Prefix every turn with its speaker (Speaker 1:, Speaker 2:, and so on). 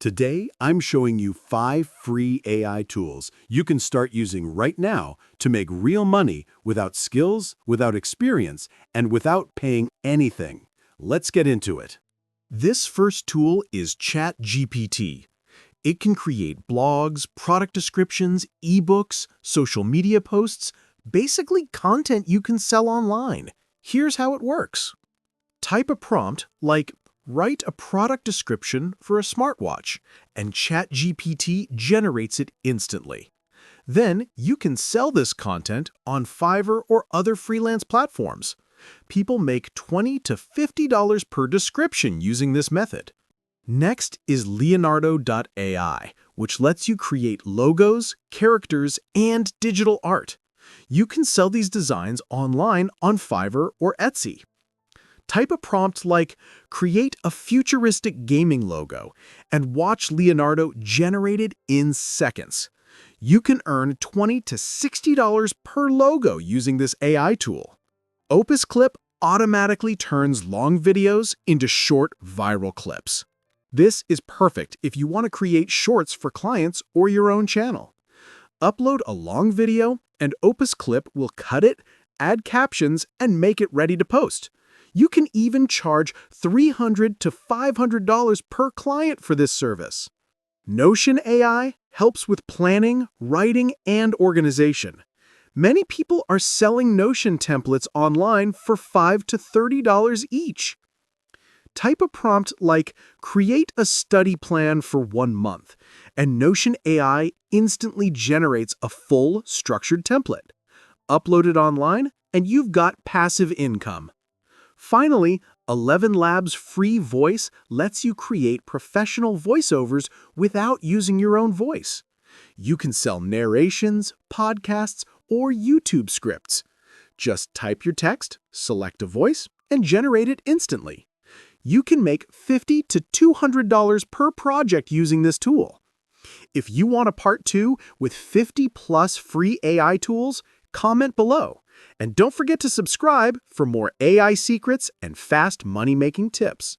Speaker 1: Today, I'm showing you 5 free AI tools you can start using right now to make real money without skills, without experience, and without paying anything. Let's get into it.
Speaker 2: This first tool is ChatGPT. It can create blogs, product descriptions, ebooks, social media posts, basically content you can sell online. Here's how it works. Type a prompt like, "Write a product description for a smartwatch," and ChatGPT generates it instantly. Then you can sell this content on Fiverr or other freelance platforms. People make $20 to $50 per description using this method. Next is Leonardo.ai, which lets you create logos, characters, and digital art. You can sell these designs online on Fiverr or Etsy. Type a prompt like, "Create a futuristic gaming logo," and watch Leonardo generate it in seconds. You can earn $20 to $60 per logo using this AI tool. Opus Clip automatically turns long videos into short viral clips. This is perfect if you want to create shorts for clients or your own channel. Upload a long video, and Opus Clip will cut it, add captions, and make it ready to post. You can even charge $300 to $500 per client for this service. Notion AI helps with planning, writing, and organization. Many people are selling Notion templates online for $5 to $30 each. Type a prompt like, "Create a study plan for 1 month," and Notion AI instantly generates a full, structured template. Upload it online, and you've got passive income. Finally, 11 Labs Free Voice lets you create professional voiceovers without using your own voice. You can sell narrations, podcasts, or YouTube scripts. Just type your text, select a voice, and generate it instantly. You can make $50 to $200 per project using this tool. If you want a part 2 with 50+ free AI tools, comment below. And don't forget to subscribe for more AI secrets and fast money-making tips.